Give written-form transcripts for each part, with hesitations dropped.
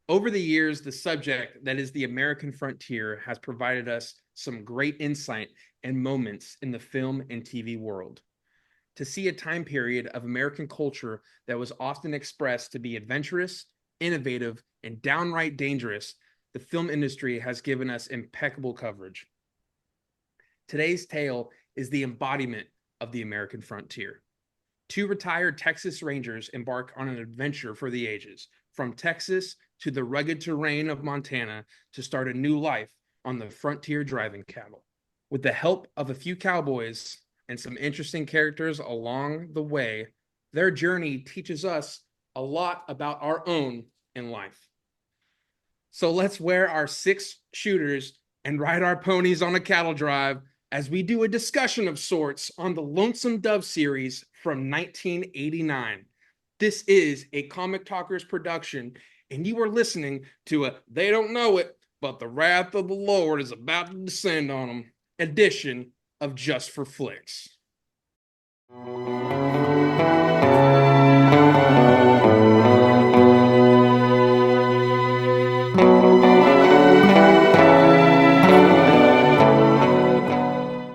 Over the years, the subject that is the American frontier has provided us some great insight and moments in the film and TV world. To see a time period of American culture that was often expressed to be adventurous, innovative, and downright dangerous, the film industry has given us impeccable coverage. Today's tale is the embodiment of the American frontier. Two retired Texas Rangers embark on an adventure for the ages, from Texas to the rugged terrain of Montana to start a new life on the frontier driving cattle. With the help of a few cowboys and some interesting characters along the way, their journey teaches us a lot about our own in life. So let's wear our 6 shooters and ride our ponies on a cattle drive as we do a discussion of sorts on the Lonesome Dove series from 1989. This is a Comic Talkers production, and you are listening to a They Don't Know It, but the Wrath of the Lord is about to descend on them edition of Just for Flicks.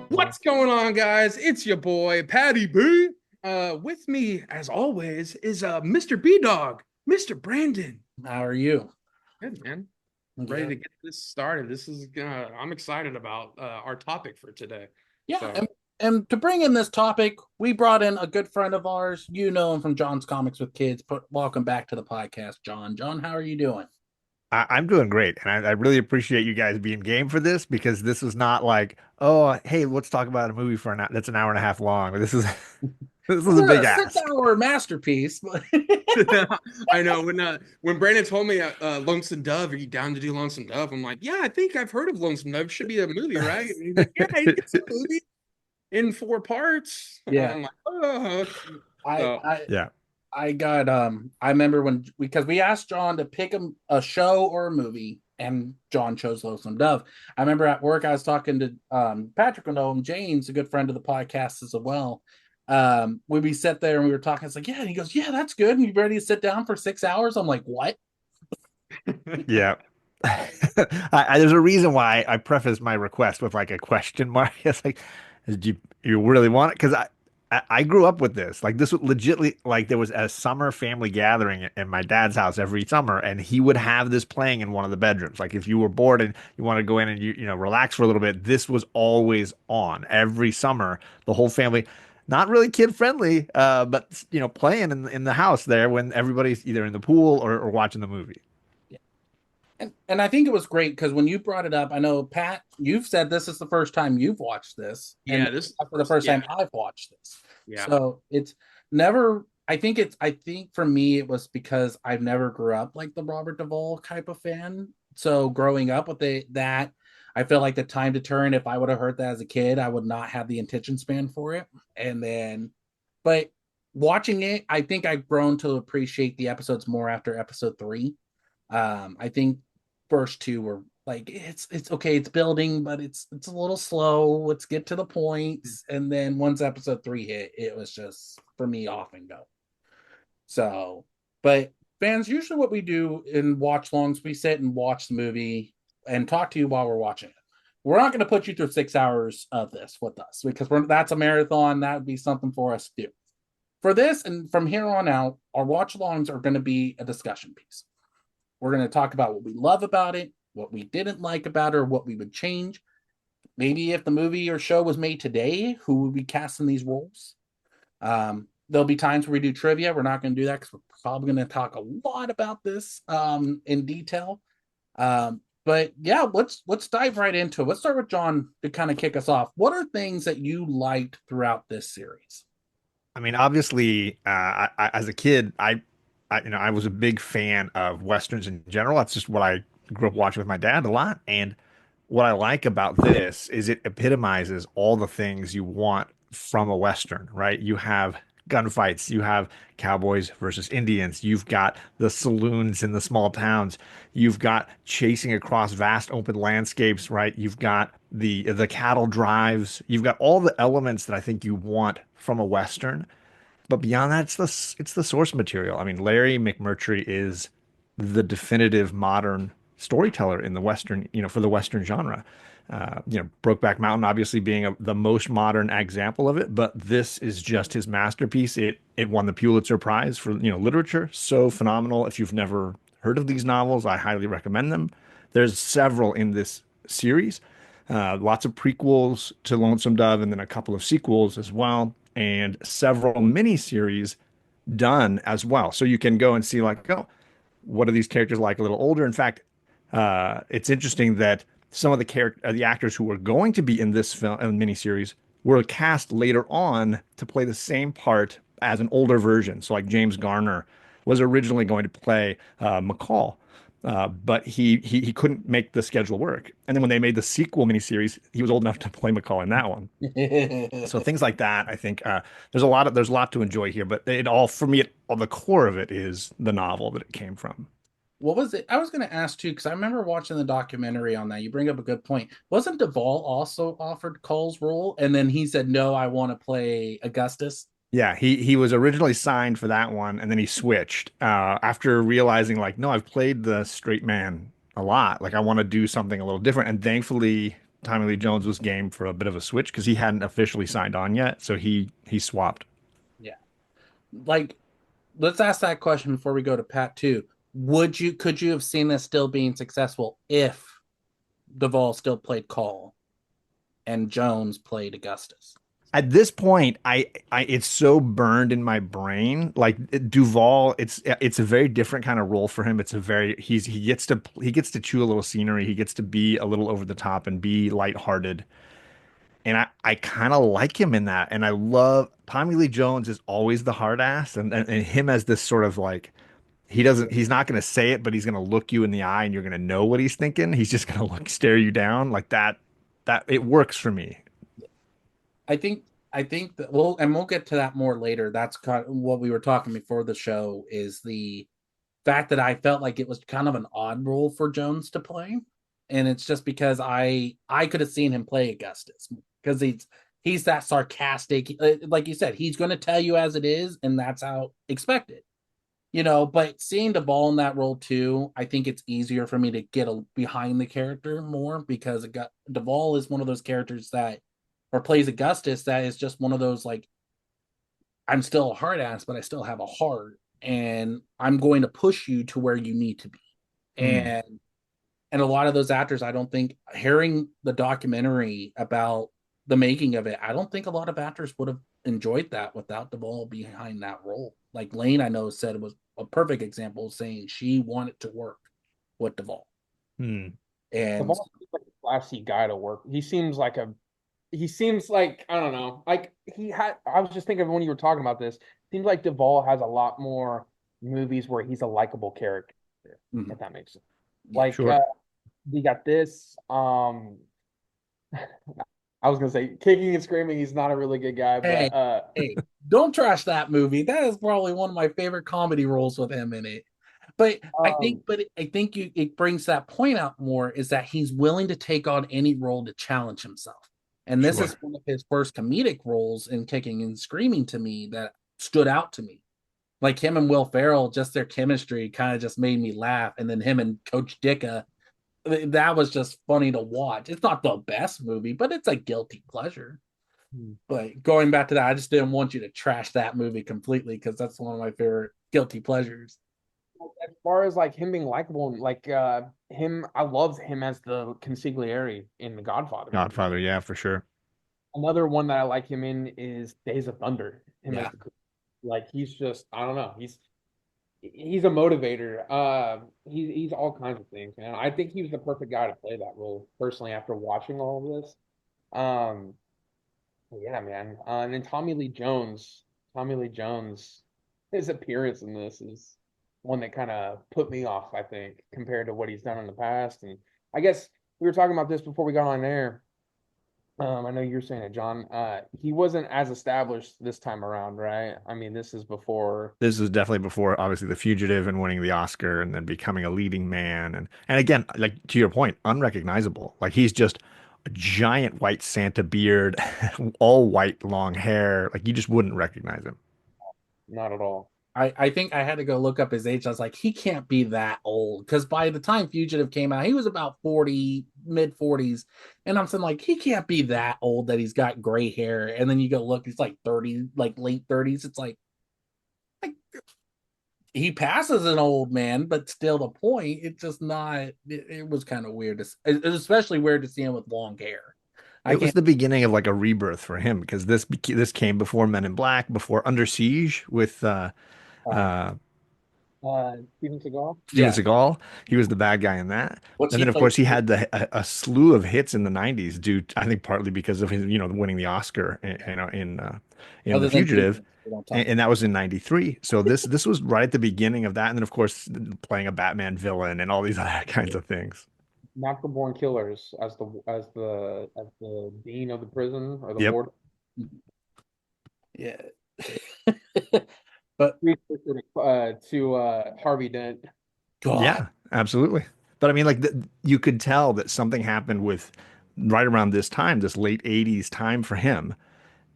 What's going on, guys? It's your boy, Patty B. With me, as always, is Mr. B Dog, Mr. Brandon. How are you? Good, man. Ready to get this started. I'm excited about our topic for today. Yeah, So, and to bring in this topic, we brought in a good friend of ours. You know him from John's Comics with Kids. Welcome back to the podcast, John. John, how are you doing? I'm doing great, and I really appreciate you guys being game for this because this is not like, oh, hey, let's talk about a movie for that's an hour and a half long. This is this is a We're big a ask. 6-hour masterpiece. I know when Brandon told me Lonesome Dove, are you down to do Lonesome Dove? I'm like, yeah, I think I've heard of Lonesome Dove. It should be a movie, right? And he's like, yeah, it's a movie in 4 parts. Yeah, I'm like, oh. I So, I Yeah. I got I remember when because we asked John to pick a show or a movie, and John chose Lonesome Dove. I remember at work I was talking to Patrick and James, a good friend of the podcast as well. When we sat there and we were talking, it's like, yeah, and he goes, yeah, that's good. And you ready to sit down for 6 hours? I'm like, what? Yeah. There's a reason why I preface my request with like a question mark. It's like, you really want it? Because I grew up with this. Like this was legitly like there was a summer family gathering in my dad's house every summer, and he would have this playing in one of the bedrooms. Like if you were bored and you want to go in and you relax for a little bit, this was always on every summer. The whole family. Not really kid friendly, but playing in the house there when everybody's either in the pool or watching the movie. And I think it was great because when you brought it up, I know Pat, you've said this is the first time you've watched this, and yeah, this is for the first time I've watched this. yeah. So it's never. I think for me it was because I've never grew up like the Robert Duvall type of fan. So growing up with that, I feel like the time to turn. If I would have heard that as a kid, I would not have the attention span for it. And then, but watching it, I think I've grown to appreciate the episodes more after episode 3. I think first 2 were like it's okay, it's building, but it's a little slow. Let's get to the points. And then once episode 3 hit, it was just for me off and go. So, but fans, usually what we do in watch longs, we sit and watch the movie and talk to you while we're watching it. We're not going to put you through 6 hours of this with us because that's a marathon. That would be something for us to do. For this and from here on out, our watch longs are going to be a discussion piece. We're going to talk about what we love about it, what we didn't like about it, or what we would change. Maybe if the movie or show was made today, who would be casting these roles? There'll be times where we do trivia. We're not going to do that because we're probably going to talk a lot about this in detail. But yeah, let's dive right into it. Let's start with John to kind of kick us off. What are things that you liked throughout this series? I mean, obviously, as a kid, I was a big fan of westerns in general. That's just what I grew up watching with my dad a lot. And what I like about this is it epitomizes all the things you want from a western, right? You have gunfights, you have cowboys versus Indians, you've got the saloons in the small towns, you've got chasing across vast open landscapes, right? You've got the cattle drives, you've got all the elements that I think you want from a western. But beyond that, it's the source material. I mean, Larry McMurtry is the definitive modern storyteller in the Western, for the Western genre. Brokeback Mountain obviously being the most modern example of it, but this is just his masterpiece. It won the Pulitzer Prize for, literature. So phenomenal. If you've never heard of these novels, I highly recommend them. There's several in this series, lots of prequels to Lonesome Dove, and then a couple of sequels as well, and several miniseries done as well. So you can go and see like, oh, what are these characters like a little older? In fact, it's interesting that some of the actors who were going to be in this film miniseries were cast later on to play the same part as an older version. So like James Garner was originally going to play McCall, but he couldn't make the schedule work. And then when they made the sequel miniseries, he was old enough to play McCall in that one. So things like that, I think there's a lot to enjoy here, but it all for me, the core of it is the novel that it came from. What was it? I was going to ask too, because I remember watching the documentary on that. You bring up a good point. Wasn't Duvall also offered Cole's role? And then he said, no, I want to play Augustus. Yeah, he was originally signed for that one, and then he switched after realizing like, no, I've played the straight man a lot. Like I want to do something a little different. And thankfully, Tommy Lee Jones was game for a bit of a switch because he hadn't officially signed on yet, so he swapped. Yeah. Like, let's ask that question before we go to Pat too. Could you have seen this still being successful if Duvall still played Cole and Jones played Augustus? At this point, it's so burned in my brain. Like Duvall, it's a very different kind of role for him. It's a very he gets to chew a little scenery. He gets to be a little over the top and be lighthearted. And I kind of like him in that. And I love Tommy Lee Jones is always the hard ass, and him as this sort of like he's not going to say it, but he's going to look you in the eye, and you're going to know what he's thinking. He's just going to stare you down like that. That it works for me. I think that we'll get to that more later. That's kind of what we were talking before the show is the fact that I felt like it was kind of an odd role for Jones to play, and it's just because I could have seen him play Augustus because he's that sarcastic, like you said, he's going to tell you as it is, and that's how expected. But seeing Duvall in that role too, I think it's easier for me to get behind the character more because Duvall is one of those characters that, or plays Augustus, that is just one of those like, I'm still a hard ass, but I still have a heart, and I'm going to push you to where you need to be. Hmm. And a lot of those actors, I don't think, hearing the documentary about the making of it, I don't think a lot of actors would have enjoyed that without Duvall behind that role. Like Lane, I know, said it was a perfect example of saying she wanted to work with Duvall. Hmm. The And seems like a classy guy to work. He seems like I don't know. Like he had. I was just thinking of when you were talking about this. Seems like Duvall has a lot more movies where he's a likable character, mhm, if that makes sense. yeah. Like Sure. we got this. I was gonna say kicking and screaming. He's not a really good guy, Hey, but hey, don't trash that movie. That is probably one of my favorite comedy roles with him in it. um, But I think it brings that point out more is that he's willing to take on any role to challenge himself. And this is Sure. one of his first comedic roles in Kicking and Screaming to me that stood out to me. Like him and Will Ferrell, just their chemistry kind of just made me laugh. And then him and Coach Dicka, that was just funny to watch. It's not the best movie, but it's a guilty pleasure. But going back to that, I just didn't want you to trash that movie completely because that's one of my favorite guilty pleasures. as far as like him being likable and like him, I love him as the consigliere in the Godfather movie. Godfather, yeah, for sure. Another one that I like him in is Days of Thunder. Him as Yeah. the like he's just I don't know he's a motivator. He's all kinds of things, man. I think he was the perfect guy to play that role personally after watching all of this. Um, yeah, man. And then Tommy Lee Jones, his appearance in this is one that kind of put me off, I think, compared to what he's done in the past. And I guess we were talking about this before we got on air. I know you're saying it, John. He wasn't as established this time around, right? I mean, this is before. This is definitely before obviously The Fugitive and winning the Oscar and then becoming a leading man and again, like to your point, unrecognizable. Like he's just a giant white Santa beard, all white long hair. Like you just wouldn't recognize him. Not at all. I think I had to go look up his age. I was like, he can't be that old. Because by the time Fugitive came out, he was about 40, mid 40s. And I'm saying, like, he can't be that old that he's got gray hair. And then you go look, he's like 30, like late 30s. It's like he passes an old man, but still the point. It's just not, it was kind of weird. It was especially weird to see him with long hair. I It was can't, the beginning of like a rebirth for him because this came before Men in Black, before Under Siege with uh, uh, Steven Seagal. Steven yeah. Seagal. He was the bad guy in that. What's And he then, of played? course, he had a slew of hits in the '90s, due I think partly because of his, winning the Oscar, in The Other than Fugitive, Fugitive, we don't talk and that was in '93. So this was right at the beginning of that, and then, of course, playing a Batman villain and all these other kinds of things. Natural Born Killers as the dean of the prison or the Yep. ward. Yeah. But To Harvey Dent. God, Yeah, absolutely. But I mean, like you could tell that something happened with right around this time, this late '80s time for him.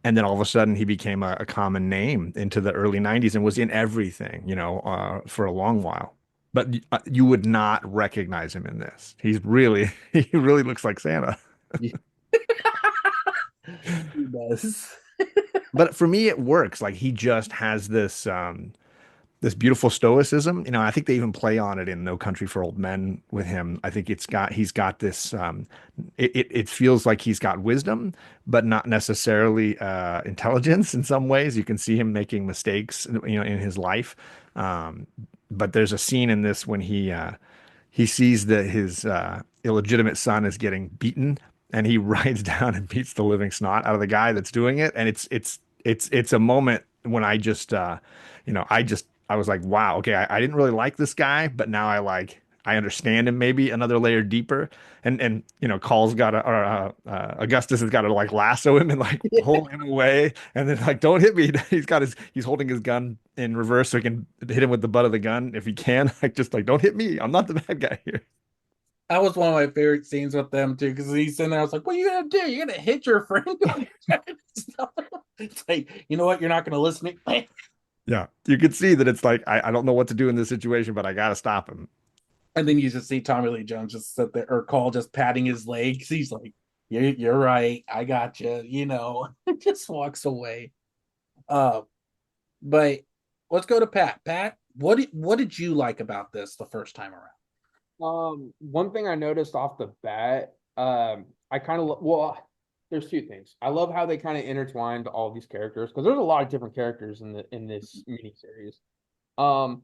And then all of a sudden he became a common name into the early '90s and was in everything, for a long while. But you would not recognize him in this. He's really, he really looks like Santa. he does. But for me, it works. Like he just has this beautiful stoicism. I think they even play on it in No Country for Old Men with him. I think he's got this, it feels like he's got wisdom, but not necessarily intelligence in some ways. You can see him making mistakes, in his life. But there's a scene in this when he sees that his illegitimate son is getting beaten, and he rides down and beats the living snot out of the guy that's doing it. And it's a moment when I was like, wow, okay, I didn't really like this guy, but now I understand him maybe another layer deeper. And Call's got to, or Augustus has got to like lasso him and like pull him away, and then like, don't hit me. He's holding his gun in reverse so he can hit him with the butt of the gun if he can. Like, just like, don't hit me. I'm not the bad guy here. That was one of my favorite scenes with them too, because he's sitting there. I was like, "What are you gonna do? You're gonna hit your friend?" It's like, you know what? You're not gonna listen to me. Yeah, you could see that it's like I don't know what to do in this situation, but I gotta stop him. And then you just see Tommy Lee Jones just sit there, or Call just patting his legs. He's like, "You're right. I got you." Just walks away. Uh, but let's go to Pat. Pat, what did you like about this the first time around? One thing I noticed off the bat, I kind of there's two things. I love how they kind of intertwined all these characters because there's a lot of different characters in this miniseries. Um,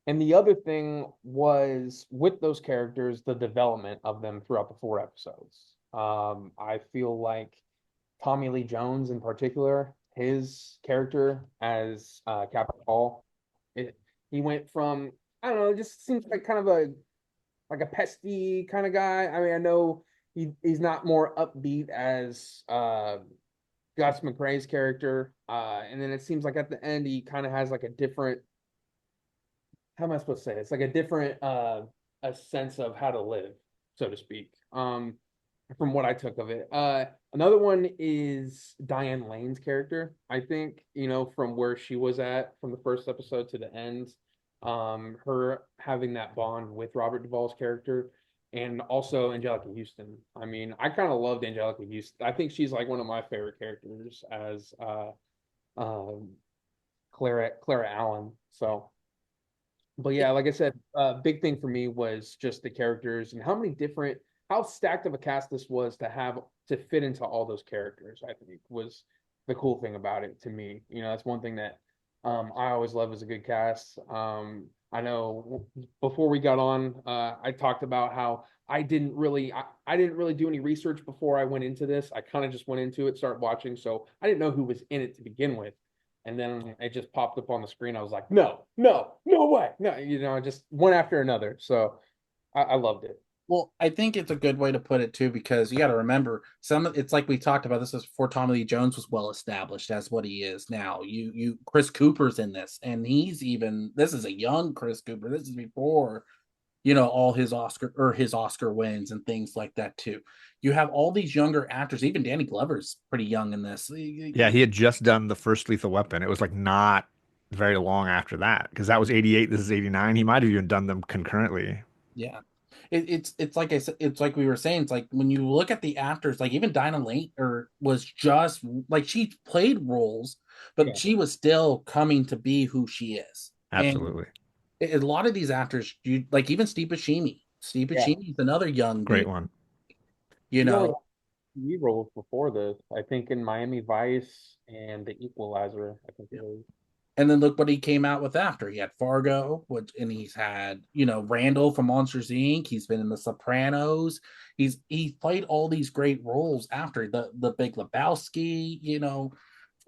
and the other thing was with those characters, the development of them throughout the 4 episodes. I feel like Tommy Lee Jones in particular, his character as Captain Paul, it, he went from, I don't know, it just seems like kind of a pesty kind of guy. I mean, I know he's not more upbeat as Gus McCrae's character, and then it seems like at the end he kind of has like a different. How am I supposed to say it? It's like a different a sense of how to live, so to speak. From what I took of it. Another one is Diane Lane's character. I think, from where she was at from the first episode to the end, her having that bond with Robert Duvall's character and also Angelica Houston. I mean, I kind of loved Angelica Houston. I think she's like one of my favorite characters as um, Clara Allen. So, but yeah, like I said, big thing for me was just the characters and how stacked of a cast this was to have to fit into all those characters. I think was the cool thing about it to me. That's one thing that I always love is a good cast. I know before we got on, I talked about how I didn't really do any research before I went into this. I kind of just went into it, started watching, so I didn't know who was in it to begin with. And then it just popped up on the screen. I was like, no, no, no way. No, just one after another. So I loved it. Well, I think it's a good way to put it too, because you got to remember it's like we talked about this is before Tommy Lee Jones was well established as what he is now. Chris Cooper's in this, and this is a young Chris Cooper. This is before, all his Oscar wins and things like that too. You have all these younger actors, even Danny Glover's pretty young in this. Yeah, he had just done the first Lethal Weapon. It was like not very long after that because that was 88. This is 89. He might have even done them concurrently. Yeah. It's like I said, it's like we were saying, it's like when you look at the actors, like even Dinah Lane or was just like she played roles, but Yeah. she was still coming to be who she is. And Absolutely. a lot of these actors, you like even Steve Buscemi. Steve Yeah. Buscemi is another young Great dude, one. you He's only had know. TV roles before this. I think in Miami Vice and The Equalizer, I think it is. And then look what he came out with after. He had Fargo, which and he's had, Randall from Monsters Inc. He's been in The Sopranos. He's played all these great roles after the Big Lebowski,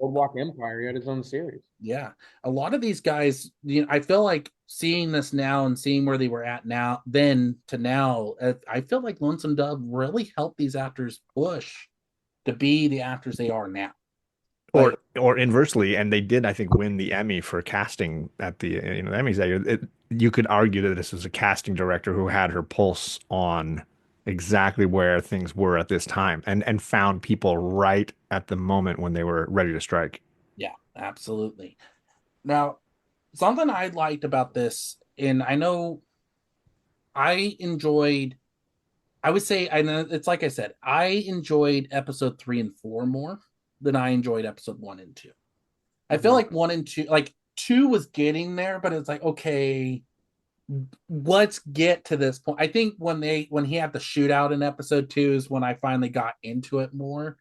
Boardwalk Empire, he had his own series. yeah. A lot of these guys, I feel like seeing this now and seeing where they were at now, then to now, I feel like Lonesome Dove really helped these actors push to be the actors they are now. Like, Or inversely, and they did, I think, win the Emmy for casting at the Emmys that year. You could argue that this was a casting director who had her pulse on exactly where things were at this time and found people right at the moment when they were ready to strike. yeah, absolutely. Now, something I liked about this, and I know I enjoyed, I would say, I know it's like I said, I enjoyed episode 3 and 4 more than I enjoyed episode 1 and 2. I feel Mhm. like 1 and 2, like 2 was getting there, but it's like, okay, let's get to this point. I think when he had the shootout in episode 2 is when I finally got into it more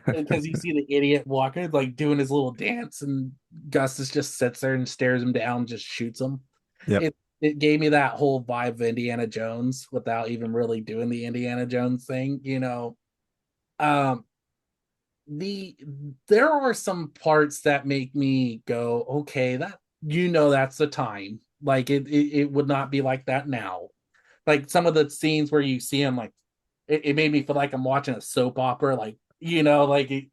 because you see the idiot walking, like doing his little dance, and Gustus just sits there and stares him down, and just shoots him. Yep. It gave me that whole vibe of Indiana Jones without even really doing the Indiana Jones thing. Um, the there are some parts that make me go, okay, that's the time. Like it would not be like that now. Like some of the scenes where you see him, like it made me feel like I'm watching a soap opera, like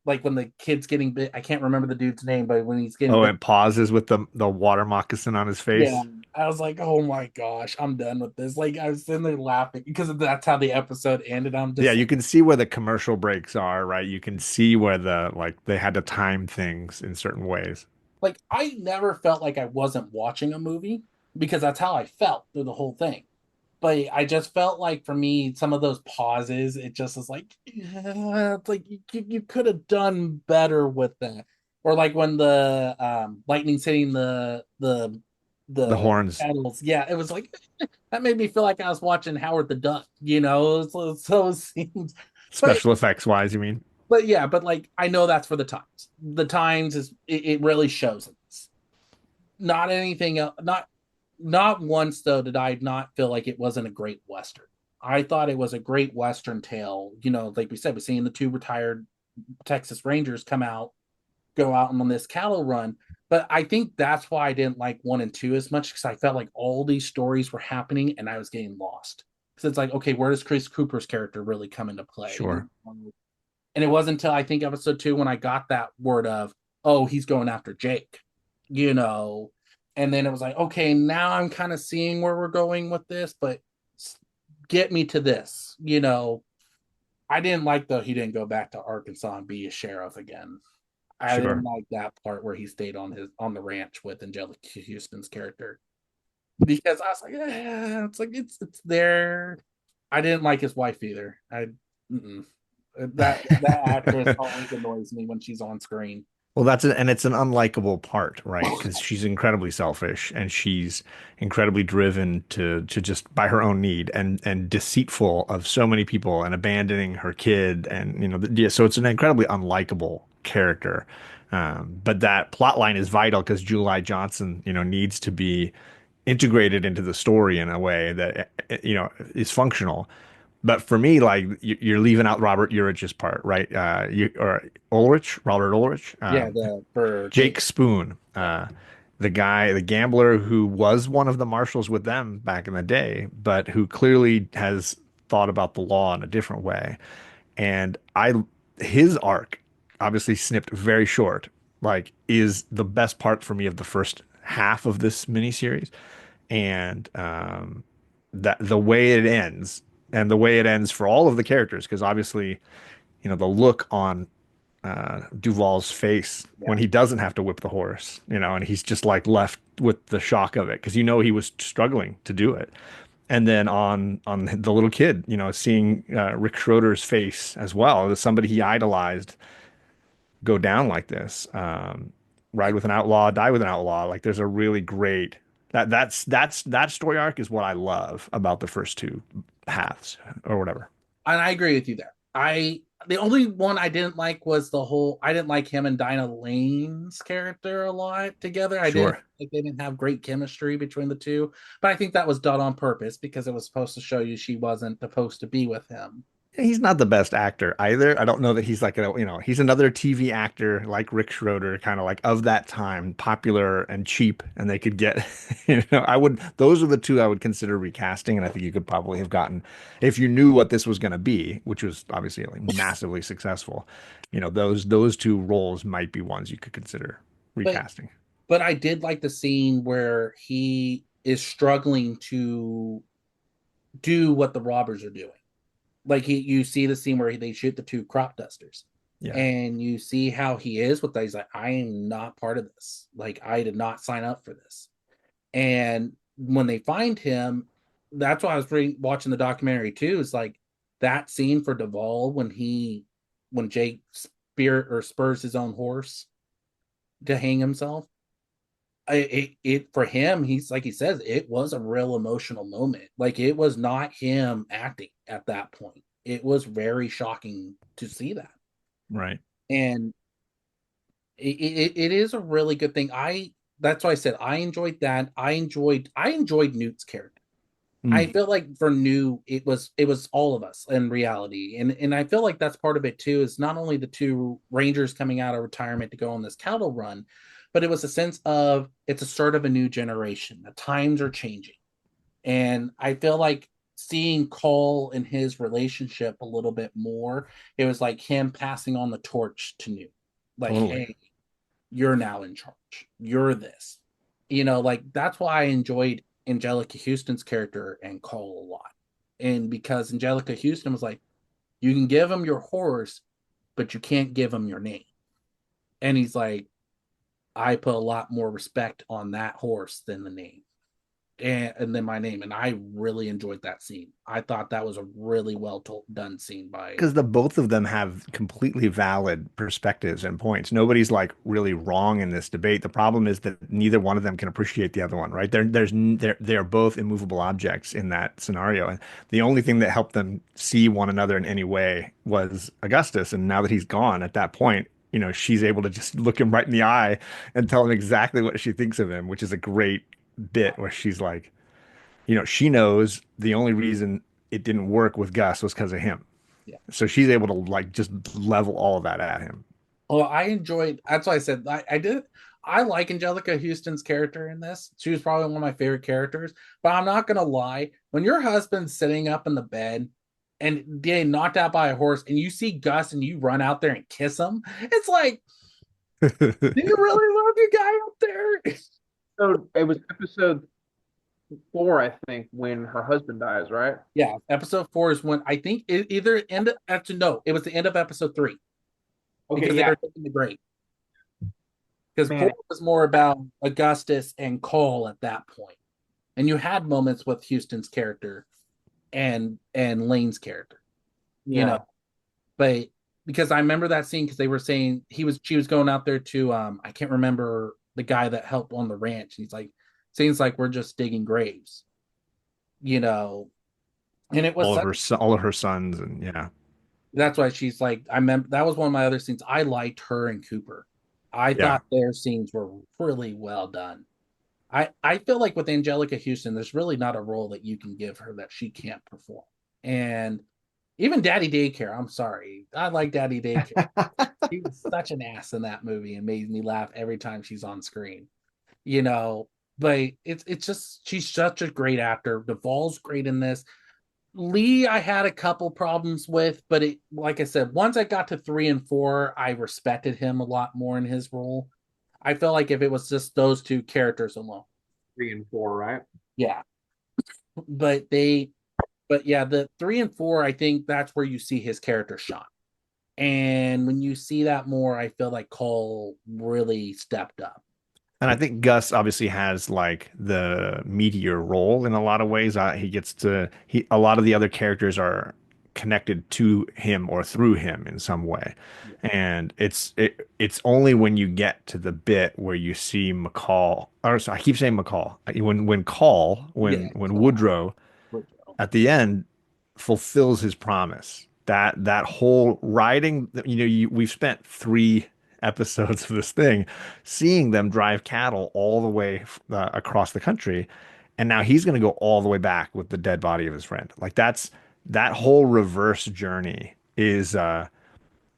like when the kid's getting bit. I can't remember the dude's name, but when he's getting Oh, bit, and pauses with the water moccasin on his yeah, face. I was like, oh my gosh, I'm done with this. Like I was sitting there laughing because that's how the episode ended. I'm Yeah, just you can see where the commercial breaks are, right? You can see where the like they had to time things in certain ways. like I never felt like I wasn't watching a movie because that's how I felt through the whole thing. But I just felt like for me, some of those pauses, it just is like, it's like you could have done better with that. Or like when the lightning's hitting The the horns, pedals, yeah, it was like that made me feel like I was watching Howard the Duck. So it seems, but special effects wise, you mean? but yeah, but like I know that's for the times. The times it really shows it. Not anything else. Not once though did I not feel like it wasn't a great western. I thought it was a great western tale. Like we said, we're seeing the two retired Texas Rangers go out on this cattle run. But I think that's why I didn't like 1 and 2 as much because I felt like all these stories were happening and I was getting lost. Because it's like, okay, where does Chris Cooper's character really come into play? Sure. And it wasn't until I think episode 2 when I got that word of, oh, he's going after Jake, you know. And then it was like, okay, now I'm kind of seeing where we're going with this, but get me to this. I didn't like though he didn't go back to Arkansas and be a sheriff again. I didn't Sure. like that part where he stayed on the ranch with Angelica Houston's character because I was like, it's like it's there. I didn't like his wife either. Mm-mm. That actress always annoys me when she's on screen. Well, and it's an unlikable part, right? Because she's incredibly selfish and she's incredibly driven to just by her own need and deceitful of so many people and abandoning her kid and yeah, so it's an incredibly unlikable character. But that plot line is vital because July Johnson, needs to be integrated into the story in a way that is functional. But for me, like you're leaving out Robert Urich's part, right? Or Robert Ulrich, Yeah, the for Jake Jake. Spoon, Yeah, the guy, the gambler who was one of the marshals with them back in the day, but who clearly has thought about the law in a different way. And his arc, obviously snipped very short, like is the best part for me of the first half of this miniseries. And that the way it ends and the way it ends for all of the characters, because obviously, the look on Duvall's face when he doesn't have to whip the horse, and he's just like left with the shock of it because he was struggling to do it. And then on the little kid, seeing Rick Schroeder's face as well as somebody he idolized go down like this. Ride with an outlaw, die with an outlaw. Like there's a really great that story arc is what I love about the first two halves or whatever. And I agree with you there. The only one I didn't like was I didn't like him and Dinah Lane's character a lot together. I didn't Sure. like they didn't have great chemistry between the two, but I think that was done on purpose because it was supposed to show you she wasn't supposed to be with him. He's not the best actor either. I don't know that he's like he's another TV actor like Rick Schroeder, kind of like of that time, popular and cheap, and they could get, those are the two I would consider recasting, and I think you could probably have gotten if you knew what this was going to be, which was obviously like massively successful. Those two roles might be ones you could consider But recasting. but I did like the scene where he is struggling to do what the robbers are doing. Like you see the scene where they shoot the two crop dusters, Yeah. and you see how he is with that. He's like, I am not part of this. Like I did not sign up for this. And when they find him, that's why I was watching the documentary too. Is like that scene for Duvall when Jake spurs his own horse to hang himself. It for him, he's like he says, it was a real emotional moment. Like it was not him acting at that point. It was very shocking to see that, Right. and it is a really good thing. That's why I said I enjoyed that. I enjoyed Newt's character. I Mm. feel like for Newt, it was all of us in reality, and I feel like that's part of it too. Is not only the two Rangers coming out of retirement to go on this cattle run, but it was a sense of it's a start of a new generation. The times are changing, and I feel like seeing Cole and his relationship a little bit more, it was like him passing on the torch to Newt, like, Totally. hey, you're now in charge. You're this. Like that's why I enjoyed Angelica Houston's character and Cole a lot. And because Angelica Houston was like, you can give him your horse, but you can't give him your name. And he's like, I put a lot more respect on that horse than the name. And then my name. And I really enjoyed that scene. I thought that was a really done scene by. Because the both of them have completely valid perspectives and points. Nobody's like really wrong in this debate. The problem is that neither one of them can appreciate the other one, right? They're both immovable objects in that scenario, and the only thing that helped them see one another in any way was Augustus. And now that he's gone, at that point, she's able to just look him right in the eye and tell him exactly what she thinks of him, which is a great bit where she's like, she knows the only reason it didn't work with Gus was because of him. Yeah. So she's able to like just level all of that at him. Oh, I enjoyed. That's why I said I did. I like Angelica Houston's character in this. She was probably one of my favorite characters. But I'm not gonna lie. When your husband's sitting up in the bed and getting knocked out by a horse, and you see Gus and you run out there and kiss him, it's like, do you really love your guy out there? So it was episode 4, I think, when her husband dies, right? Yeah, episode 4 is when I think it either ended. Actually, no, it was the end of episode 3 Okay, because they yeah, were taking the break. Because man. 4 was more about Augustus and Cole at that point. And you had moments with Houston's character and Lane's character, Yeah. But because I remember that scene because they were saying she was going out there to I can't remember the guy that helped on the ranch. He's like, seems like we're just digging graves, and it was All of her sons, and yeah. that's why she's like, I remember that was one of my other scenes. I liked her and Cooper. I Yeah. thought their scenes were really well done. I feel like with Angelica Houston, there's really not a role that you can give her that she can't perform. And even Daddy Daycare, I'm sorry. I like Daddy Daycare. She was such an ass in that movie and made me laugh every time she's on screen. But it's just she's such a great actor. Duvall's great in this. Lee, I had a couple problems with, but like I said, once I got to 3 and 4, I respected him a lot more in his role. I felt like if it was just those two characters alone, 3 and 4, right? yeah. But yeah, the 3 and 4, I think that's where you see his character shine. And when you see that more, I feel like Cole really stepped up. And I think Gus obviously has like the meteor role in a lot of ways. He gets to he a lot of the other characters are connected to him or through him in some way. Yeah. And it's only when you get to the bit where you see McCall, or sorry, I keep saying McCall, Yeah, when Cole. Woodrow at the end fulfills his promise. That whole riding, we've spent 3 episodes of this thing seeing them drive cattle all the way across the country, and now he's going to go all the way back with the dead body of his friend. Like that whole reverse journey is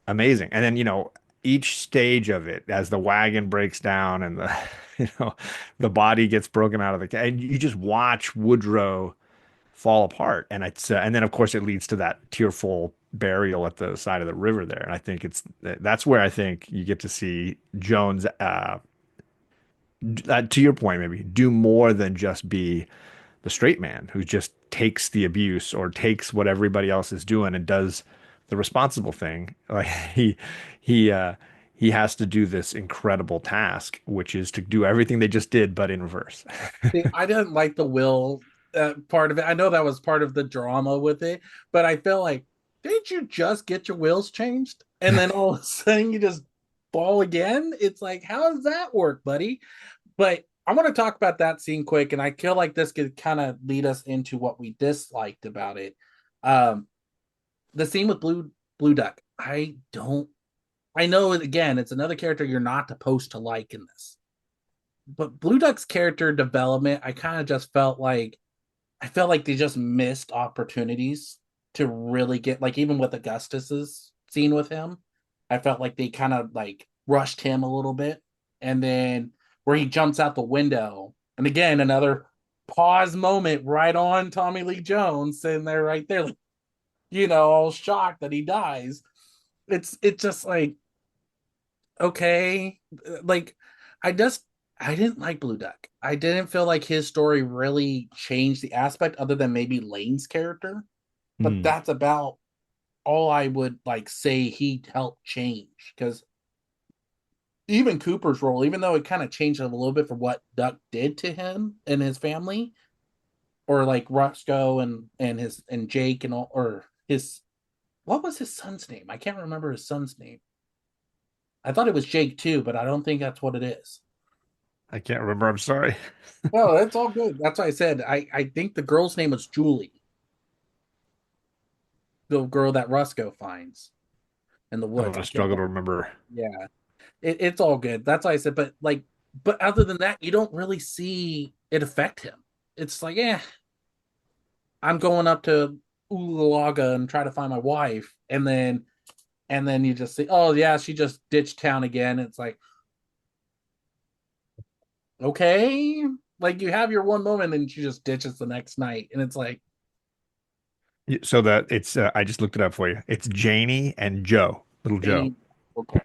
amazing. And then each stage of it, as the wagon breaks down and the the body gets broken out of and you just watch Woodrow fall apart, and and then of course it leads to that tearful burial at the side of the river there. And I think that's where I think you get to see Jones, to your point, maybe do more than just be the straight man who just takes the abuse or takes what everybody else is doing and does the responsible thing. Like he uh he has to do this incredible task, which is to do everything they just did, but in reverse. See, I didn't like the will part of it. I know that was part of the drama with it, but I feel like, didn't you just get your wills changed? And then all of a sudden you just fall again? It's like, how does that work, buddy? But I want to talk about that scene quick, and I feel like this could kind of lead us into what we disliked about it. Um, the scene with Blue Duck. I know again, it's another character you're not supposed to like in this. But Blue Duck's character development, I kind of just I felt like they just missed opportunities to really get, like, even with Augustus's scene with him, I felt like they kind of like rushed him a little bit. And then where he jumps out the window, and again, another pause moment right on Tommy Lee Jones sitting there right there, like, all shocked that he dies. It's just like, okay, like, I just I didn't like Blue Duck. I didn't feel like his story really changed the aspect other than maybe Lane's character, but Mm. that's about all I would like say he helped change. Because even Cooper's role, even though it kind of changed a little bit for what Duck did to him and his family, or like Roscoe and Jake and all, or his, what was his son's name? I can't remember his son's name. I thought it was Jake too, but I don't think that's what it is. I can't remember. I'm sorry. No, that's all good. That's why I said I think the girl's name was Julie, the girl that Roscoe finds in the I'm woods. gonna I can't. struggle to remember. Yeah, it's all good. That's why I said. But other than that, you don't really see it affect him. It's like, I'm going up to Oolalaga and try to find my wife, and then you just see, oh yeah, she just ditched town again. It's like, okay, like, you have your one moment and she just ditches the next night, and it's like, So that it's I just looked it up for you. It's Janie and Joe, little Joe. dang, okay.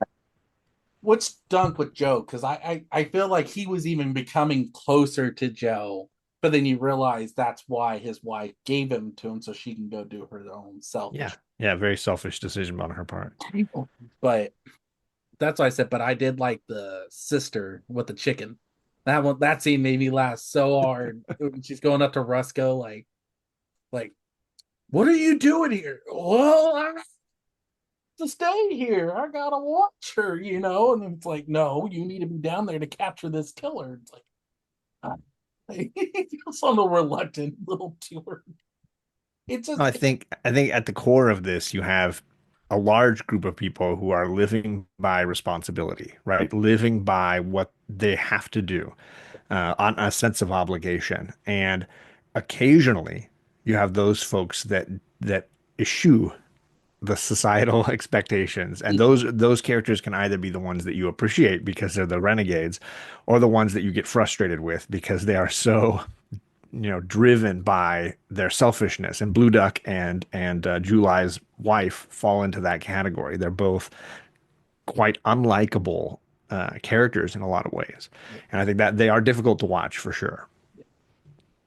What's stunk with Joe? Because I feel like he was even becoming closer to Joe, but then you realize that's why his wife gave him to him so she can go do her own Yeah. selfish. Yeah, very selfish decision on her part. But that's why I said. But I did like the sister with the chicken. That scene made me laugh so hard. She's going up to Roscoe like, what are you doing here? Well, I have to stay here. I gotta watch her, And then it's like, no, you need to be down there to capture this killer. It's like, it's on a reluctant little tour. It's just, I think at the core of this you have a large group of people who are living by responsibility, right? Living by what they have to do, on a sense of obligation. And occasionally you have those folks that eschew the societal expectations, and those characters can either be the ones that you appreciate because they're the renegades, or the ones that you get frustrated with because they are so driven by their selfishness. And Blue Duck and July's wife fall into that category. They're both quite unlikable characters in a lot of ways, and I think that they are difficult to watch for sure.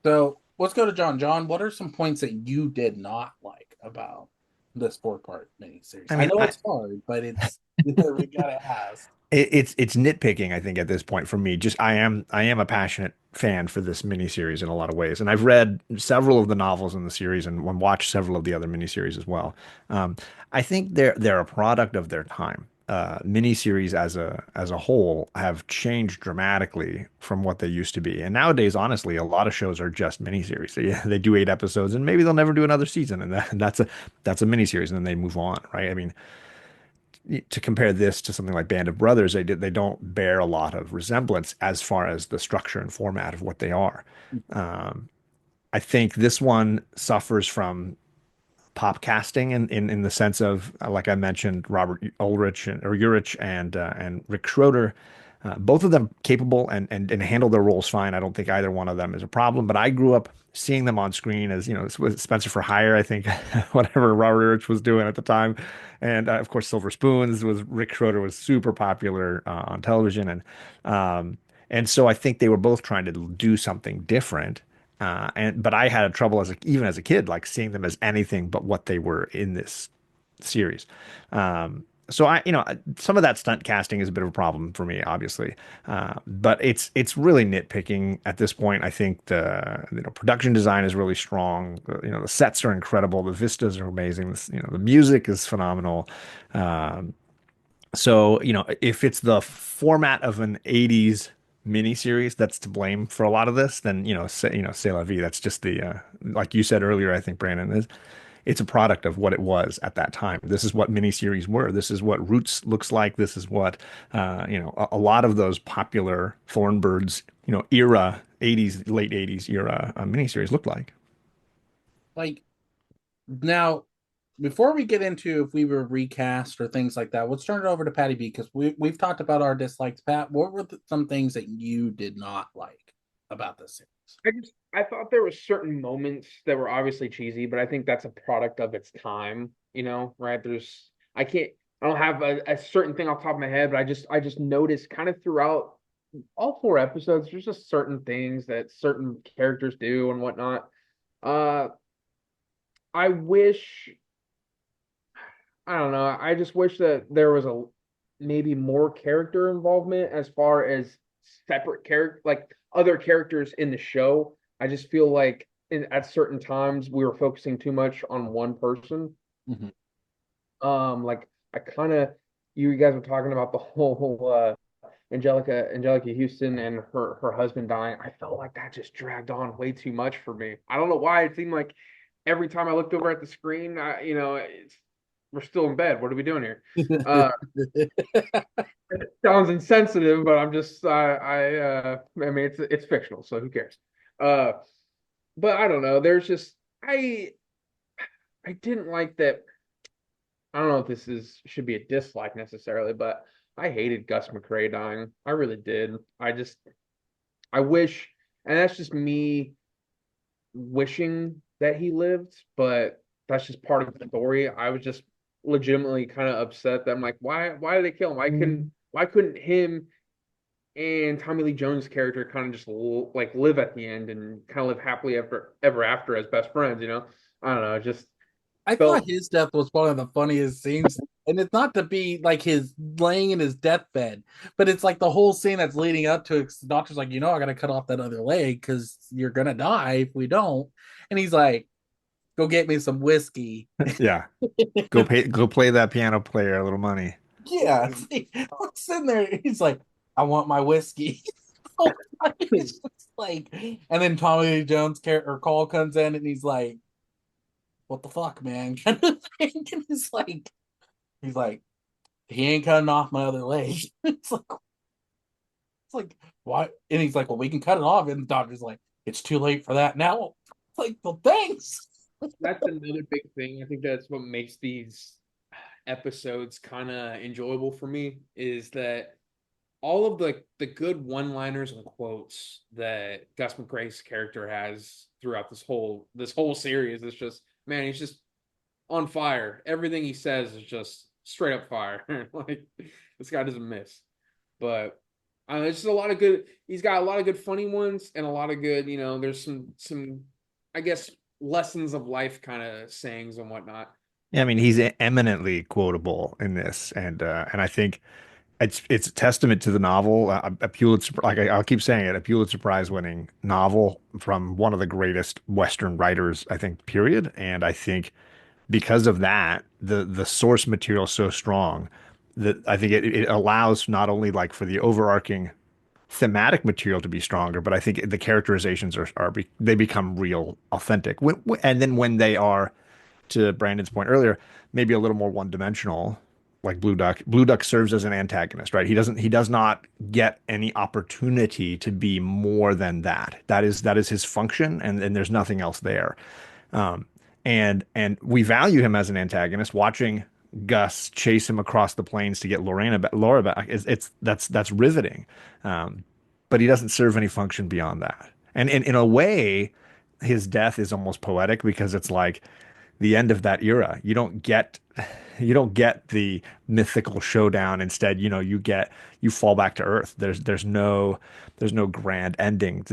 so let's go to John. John, what are some points that you did not like about? this 4-part miniseries. I I mean, know it's hard, but it's we gotta ask. it's nitpicking, I think, at this point for me. Just I am a passionate fan for this miniseries in a lot of ways, and I've read several of the novels in the series and watched several of the other miniseries as well. Um, I think they're a product of their time. Miniseries as a whole have changed dramatically from what they used to be, and nowadays, honestly, a lot of shows are just miniseries. They do 8 episodes, and maybe they'll never do another season, and that's a miniseries, and then they move on, right? I mean, to compare this to something like Band of Brothers, they don't bear a lot of resemblance as far as the structure and format of what they are. Um, I think this one suffers from pop casting in the sense of, like I mentioned, Robert Ulrich or Urich and Rick Schroeder, both of them capable and handle their roles fine. I don't think either one of them is a problem. But I grew up seeing them on screen as, Spencer for Hire, I think, whatever Robert Urich was doing at the time, and of course Silver Spoons was Rick Schroeder was super popular on television, and so I think they were both trying to do something different. But I had trouble even as a kid, like seeing them as anything but what they were in this series. So some of that stunt casting is a bit of a problem for me, obviously. But it's really nitpicking at this point. I think the production design is really strong. The sets are incredible. The vistas are amazing. The music is phenomenal. Um, so, if it's the format of an 80s miniseries that's to blame for a lot of this, then, c'est la vie. That's just like you said earlier, I think, Brandon, it's a product of what it was at that time. This is what miniseries were. This is what Roots looks like. This is what, a lot of those popular Thornbirds, era, 80s, late 80s era miniseries looked like. Like now, before we get into if we were recast or things like that, let's turn it over to Patty B because we've talked about our dislikes. Pat, what were some things that you did not like about this series? I thought there were certain moments that were obviously cheesy, but I think that's a product of its time, right? I don't have a certain thing off the top of my head, but I just noticed kind of throughout all 4 episodes, there's just certain things that certain characters do and whatnot. Uh, I wish, I don't know, I just wish that there was maybe more character involvement as far as separate character, like other characters in the show. I just feel like at certain times we were focusing too much on one person. Mm-hmm. Like I kind of, you guys were talking about the whole Angelica Houston and her husband dying. I felt like that just dragged on way too much for me. I don't know why. It seemed like every time I looked over at the screen, we're still in bed. What are we doing here? It sounds insensitive, but I'm just I mean it's fictional, so who cares? Uh, but I don't know. There's just I didn't like that. I don't know if should be a dislike necessarily, but I hated Gus McCrae dying. I really did. I wish, and that's just me wishing that he lived, but that's just part of the story. I was just legitimately kind of upset that I'm like, why did they kill him? Why couldn't him and Tommy Lee Jones' character kind of just like live at the end and kind of live happily ever after as best friends, I don't know, just I thought felt his death was one of the funniest scenes. And it's not to be like his laying in his deathbed, but it's like the whole scene that's leading up to it. The doctor's like, I got to cut off that other leg because you're going to die if we don't. And he's like, go get me some whiskey. Yeah. Go play that piano player a little money. Yeah. I'm sitting there. He's like, I want my whiskey. It's just like, and then Tommy Lee Jones call comes in and he's like, what the fuck, man? Kind of thing. And he's like, he ain't cutting off my other leg. It's like, what? And he's like, well, we can cut it off. And the doctor's like, it's too late for that now. It's like, well, thanks. that's another big thing. I think that's what makes these episodes kind of enjoyable for me is that all of the good one-liners and quotes that Gus McCrae's character has throughout this whole series is just, man, he's just on fire. Everything he says is just straight up fire. Like this guy doesn't miss. But it's just a lot of good. He's got a lot of good funny ones and a lot of good. There's some I guess lessons of life kind of sayings and whatnot. Yeah, I mean, he's eminently quotable in this, and I think it's a testament to the novel. A Pulitzer, like I'll keep saying it, a Pulitzer Prize winning novel from one of the greatest Western writers, I think, period. And I think because of that, the source material is so strong that I think it allows not only like for the overarching thematic material to be stronger, but I think the characterizations they become real, authentic. And then when they are, to Brandon's point earlier, maybe a little more one-dimensional, like Blue Duck. Blue Duck serves as an antagonist, right? He does not get any opportunity to be more than that. That is his function, and there's nothing else there. Um, and we value him as an antagonist. Watching Gus chase him across the plains to get Laura back, that's riveting. Um, but he doesn't serve any function beyond that. And in a way, his death is almost poetic because it's like the end of that era. You don't get the mythical showdown. Instead, you fall back to earth. There's no grand ending.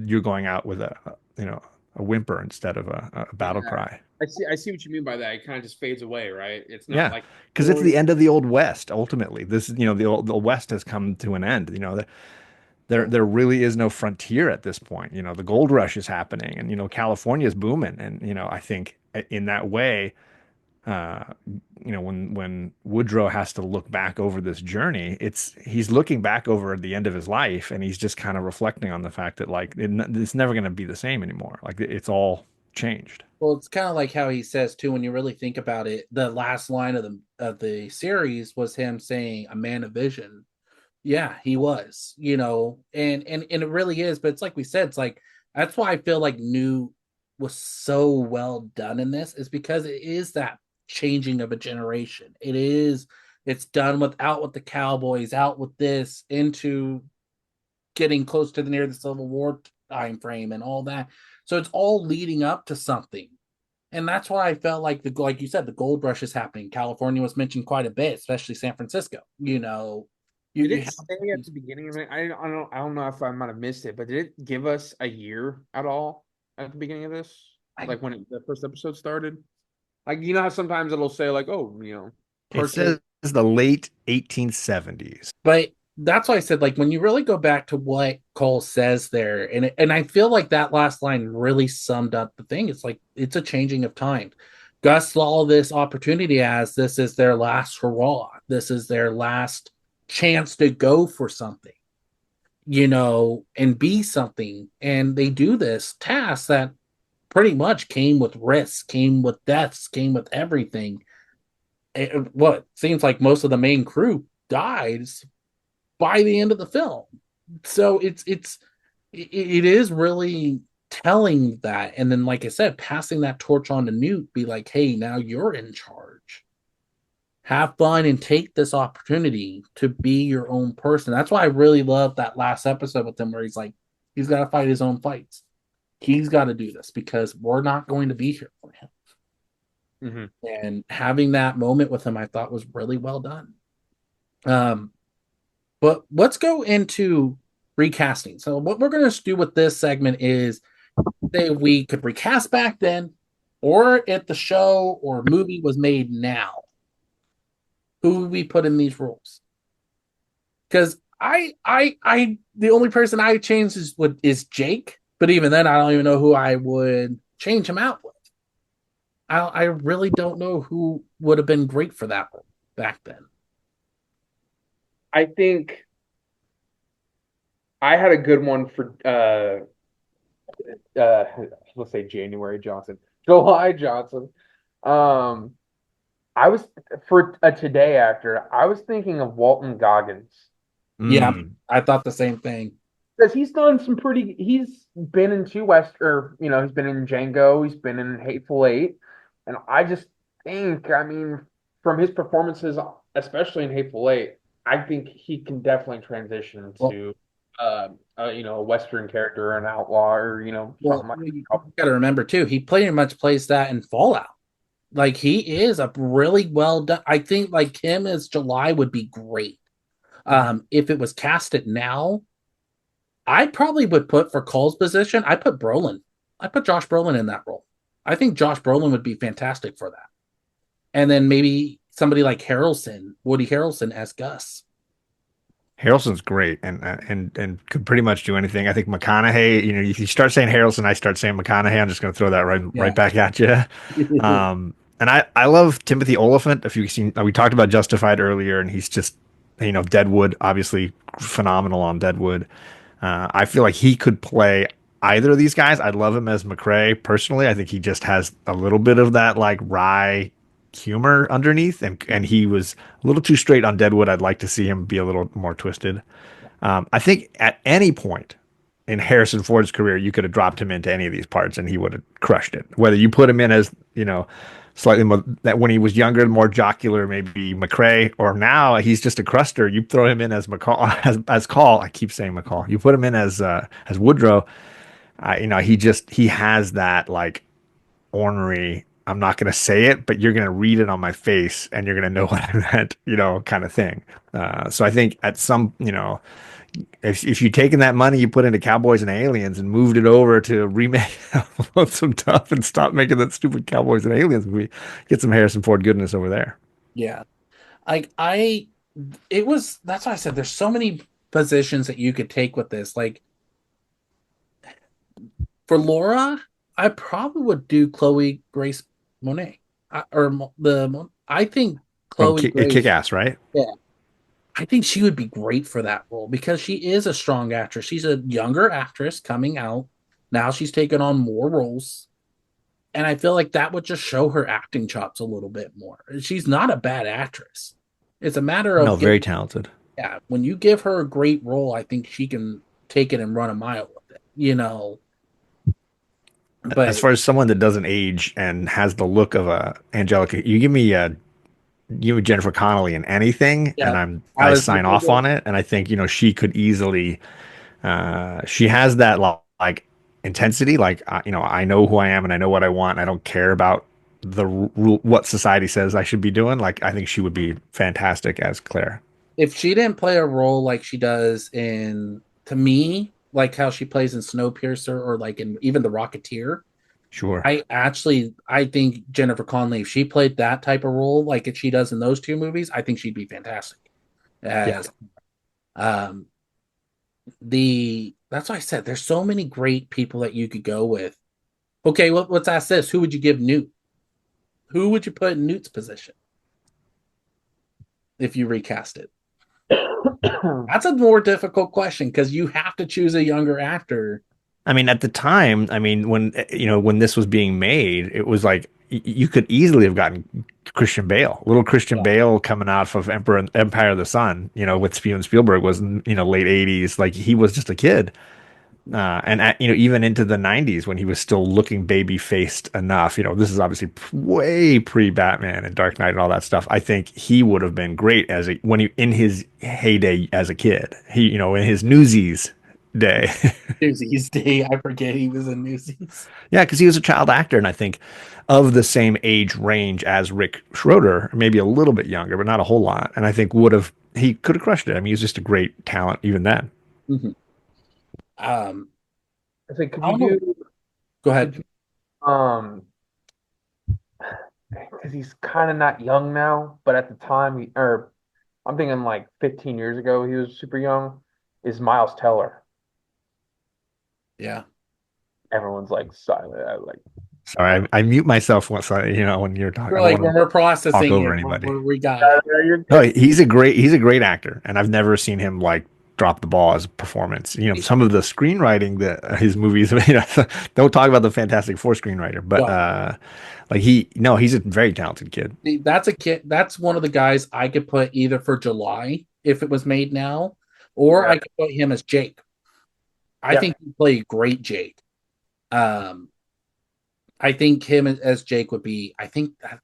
You're going out with a whimper instead of a battle Yeah. cry. I see what you mean by that. It kind of just fades away, right? It's not Yeah, like because it's the end of the Old West. Ultimately, this is the West has come to an end. There really is no frontier at this point. The gold rush is happening, and California is booming. And I think in that way, uh, when Woodrow has to look back over this journey, he's looking back over the end of his life, and he's just kind of reflecting on the fact that like it's never going to be the same anymore. Like it's all changed. Well, it's kind of like how he says too, when you really think about it, the last line of the series was him saying, "A man of vision." Yeah, he was, and it really is. But it's like we said, it's like that's why I feel like New was so well done in this, is because it is that changing of a generation. It's done without with the Cowboys, out with this, into getting close to the near the Civil War time frame and all that. So it's all leading up to something. And that's why I felt like you said, the gold rush is happening. California was mentioned quite a bit, especially San Francisco. did You it have say at the beginning of it? I don't know if I might have missed it, but did it give us a year at all at the beginning of this? I, Like when the first episode started? Like how sometimes it'll say like, oh, It purchase. says the late 1870s. but that's why I said, like, when you really go back to what Cole says there, and I feel like that last line really summed up the thing. It's like it's a changing of time. Gus saw this opportunity as this is their last hurrah. This is their last chance to go for something, and be something. And they do this task that pretty much came with risks, came with deaths, came with everything. What seems like most of the main crew dies by the end of the film. So it is really telling that. And then, like I said, passing that torch on to Newt, be like, hey, now you're in charge. Have fun and take this opportunity to be your own person. That's why I really love that last episode with him, where he's like, he's got to fight his own fights. He's got to do this because we're not going to be here for him. Mhm. And having that moment with him, I thought was really well done. But let's go into recasting. So what we're going to do with this segment is say we could recast back then, or if the show or movie was made now, who would we put in these roles? Because the only person I change is Jake, but even then, I don't even know who I would change him out with. I really don't know who would have been great for that role back then. I think I had a good one for let's say January Johnson, July Johnson. Um, I was for a Today actor. I was thinking of Walton Goggins Yeah, Mm. I thought the same thing. because he's done some pretty. He's been in two West, or he's been in Django. He's been in Hateful Eight, and I just think, I mean, from his performances, especially in Hateful Eight, I think he can definitely transition Well, to a Western character, or an outlaw, or something like you that. got to remember too, he pretty much plays that in Fallout. Like he is a really well done. I think like him as July would be great. If it was casted now, I probably would put for Cole's position. I put Brolin. I put Josh Brolin in that role. I think Josh Brolin would be fantastic for that. And then maybe somebody like Woody Harrelson as Gus. Harrelson's great and could pretty much do anything. I think McConaughey, if you start saying Harrelson, I start saying McConaughey. I'm just going to throw that right back at you. And I love Timothy Olyphant. If you've seen, we talked about Justified earlier, and he's just, Deadwood, obviously phenomenal on Deadwood. I feel like he could play either of these guys. I'd love him as McCrae personally. I think he just has a little bit of that like wry humor underneath, and he was a little too straight on Deadwood. I'd like to see him be a little more twisted. I think at any point in Harrison Ford's career, you could have dropped him into any of these parts and he would have crushed it. Whether you put him in as, slightly more, that when he was younger, more jocular, maybe McCrae, or now he's just a cruster. You throw him in as McCall, as Call. I keep saying McCall. You put him in as Woodrow. He has that like ornery, I'm not going to say it, but you're going to read it on my face and you're going to know what I meant, kind of thing. So I think at some, if you've taken that money you put into Cowboys and Aliens and moved it over to remake Lonesome Dove and stop making that stupid Cowboys and Aliens movie, get some Harrison Ford goodness over there. Yeah. That's why I said there's so many positions that you could take with this. Like for Laura, I probably would do Chloe Grace Monet. I think Chloe Grace, Kick-Ass, right? Yeah. I think she would be great for that role because she is a strong actress. She's a younger actress coming out. Now she's taken on more roles. And I feel like that would just show her acting chops a little bit more. She's not a bad actress. It's a matter of very talented. Yeah, when you give her a great role, I think she can take it and run a mile with it, But as far as someone that doesn't age and has the look of a Angelica, you give me Jennifer Connelly in anything, and I sign off on it. And I think she could easily. She has that like intensity. Like I know who I am and I know what I want. I don't care about the what society says I should be doing. Like I think she would be fantastic as Claire. If she didn't play a role like she does to me, like how she plays in Snowpiercer or like in even The Rocketeer. Sure. I think Jennifer Connelly, if she played that type of role like she does in those two movies, I think she'd be fantastic. That's why I said there's so many great people that you could go with. Okay, let's ask this. Who would you give Newt? Who would you put in Newt's position if you recast it? That's a more difficult question because you have to choose a younger actor. I mean, at the time, when this was being made, it was like you could easily have gotten Christian Bale, little Christian Bale coming out of Empire of the Sun, with Steven Spielberg was, late 80s. Like he was just a kid. And even into the 90s when he was still looking baby faced enough, this is obviously way pre Batman and Dark Knight and all that stuff. I think he would have been great in his heyday as a kid, in his Newsies day. Newsies day. I forget he was in Newsies. Yeah, because he was a child actor, and I think of the same age range as Rick Schroeder, maybe a little bit younger, but not a whole lot. And I think he could have crushed it. I mean, he was just a great talent even then. Mm-hmm. I think go ahead. Because he's kind of not young now, but at the time, I'm thinking like 15 years ago, he was super young. Is Miles Teller? Yeah. Everyone's like silent. Sorry, I mute myself when you're talking. When we're processing over anybody. We got No, he's a great actor, and I've never seen him like drop the ball as a performance. Some of the screenwriting that his movies, don't talk about the Fantastic Four screenwriter, but he's a very talented kid. That's a kid. That's one of the guys I could put either for July if it was made now, or I could put him as Jake. I think he played great Jake. I think him as Jake would be. I think that,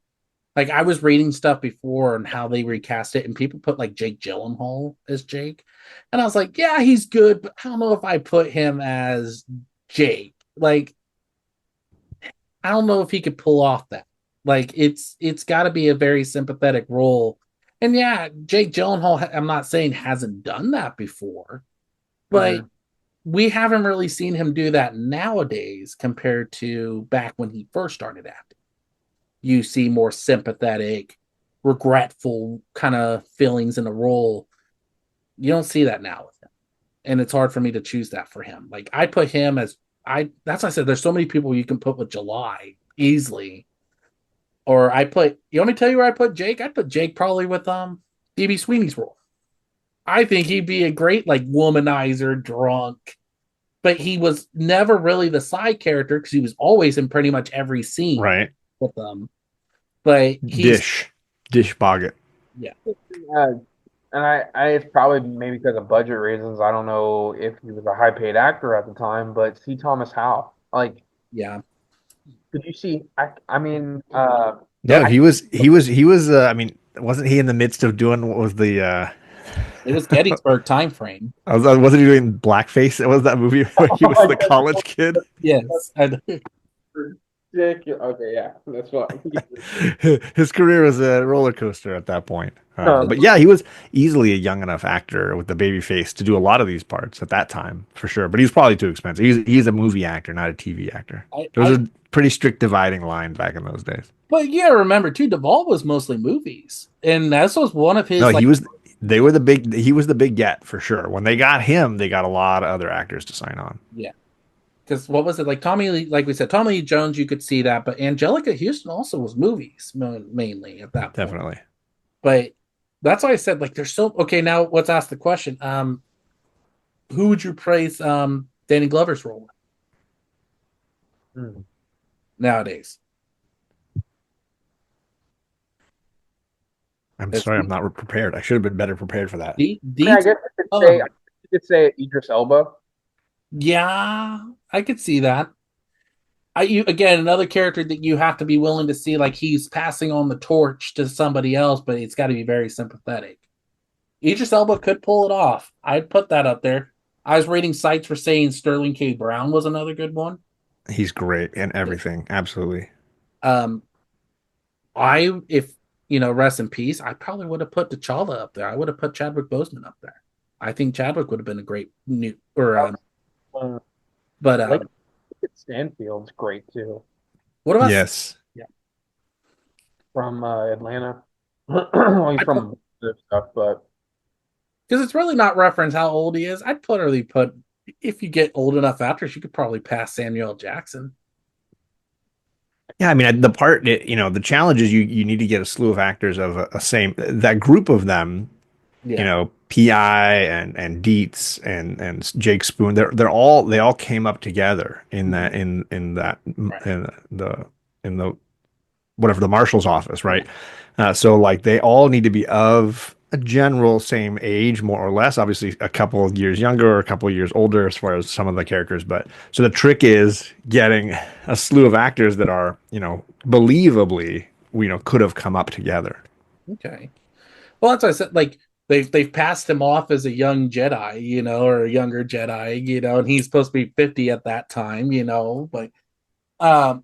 like I was reading stuff before on how they recast it, and people put like Jake Gyllenhaal as Jake, and I was like, yeah, he's good, but I don't know if I put him as Jake. Like, I don't know if he could pull off that. Like, it's got to be a very sympathetic role, and yeah, Jake Gyllenhaal. I'm not saying hasn't done that before, but we haven't really seen him do that nowadays compared to back when he first started acting. you see more sympathetic, regretful kind of feelings in the role. You don't see that now with him. And it's hard for me to choose that for him. Like I put him as that's why I said there's so many people you can put with July easily. Or you want me to tell you where I put Jake? I'd put Jake probably with DB Sweeney's role. I think he'd be a great like womanizer drunk, but he was never really the side character because he was always in pretty much every scene Right. with them. But he's Dish Boggett. yeah. And it's probably maybe because of budget reasons. I don't know if he was a high paid actor at the time, but C. Thomas Howell, like, Yeah. could you see? I mean, No, I, he was. I mean, wasn't he in the midst of doing what was the? It was Gettysburg time frame. Wasn't he doing blackface? It was that movie where he was the college kid. Yes. And ridiculous. Okay, yeah, that's what. His career was a roller coaster at that point. Um, But yeah, he was easily a young enough actor with the baby face to do a lot of these parts at that time, for sure. But he's probably too expensive. He's a movie actor, not a TV actor. There was a pretty strict dividing line back in those days. but yeah, remember too, Duvall was mostly movies. And this was one of his No, like he was. They were the big. He was the big get for sure. When they got him, they got a lot of other actors to sign on. yeah. Because what was it like? Tommy Lee, like we said, Tommy Lee Jones, you could see that, but Angelica Houston also was movies mainly at that point. Definitely. But that's why I said like there's so okay. Now let's ask the question: who would you praise Danny Glover's role nowadays? I'm sorry, I'm not prepared. I should have been better prepared for that. I guess you could say Idris Elba. Yeah, I could see that. Again, another character that you have to be willing to see, like he's passing on the torch to somebody else, but it's got to be very sympathetic. Idris Elba could pull it off. I'd put that up there. I was reading sites for saying Sterling K. Brown was another good one. He's great in everything. Absolutely. If rest in peace, I probably would have put T'Challa up there. I would have put Chadwick Boseman up there. I think Chadwick would have been a great new but Stanfield's great too. What about yes? Yeah, from Atlanta. He's from stuff, but because it's really not reference how old he is. I'd probably put if you get old enough actors, you could probably pass Samuel L. Jackson. Yeah, I mean the challenge is you need to get a slew of actors of a same that group of them. Yeah. P.I. and Dietz and Jake Spoon. They all came up together in that Right. in the whatever the marshal's office, right? So like they all need to be of a general same age, more or less. Obviously, a couple of years younger or a couple of years older as far as some of the characters. But so the trick is getting a slew of actors that are believably could have come up together. Okay. Well, that's what I said. Like they've passed him off as a young Jedi, or a younger Jedi, and he's supposed to be 50 at that time, But and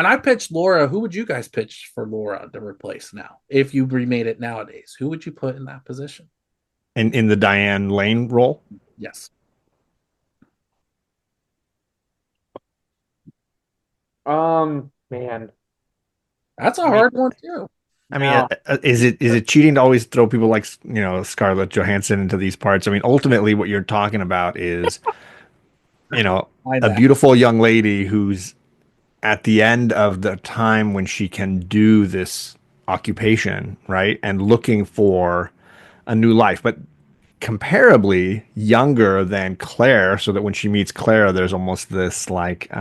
I pitched Laura. Who would you guys pitch for Laura to replace now? If you remade it nowadays, who would you put in that position? In the Diane Lane role? Yes. Man, That's a hard one too. I mean, is it cheating to always throw people like Scarlett Johansson into these parts? I mean, ultimately, what you're talking about is, a beautiful young lady who's at the end of the time when she can do this occupation, right, and looking for a new life, but comparably younger than Claire, so that when she meets Claire, there's almost this like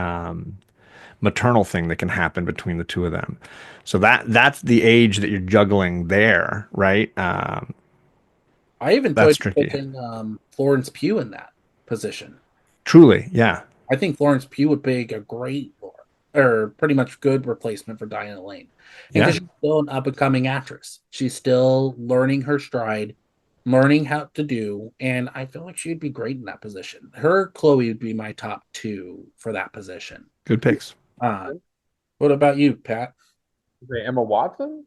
maternal thing that can happen between the two of them. So that's the age that you're juggling there, right? I even that's tried tricky. putting Florence Pugh in that position. Truly, yeah. I think Florence Pugh would be a great or pretty much good replacement for Diana Lane. And because she's still an up-and-coming actress. She's still learning her stride, learning how to do, and I feel like she'd be great in that position. Her Chloe would be my top two for that position. Good picks. What about you, Pat? Emma Watson?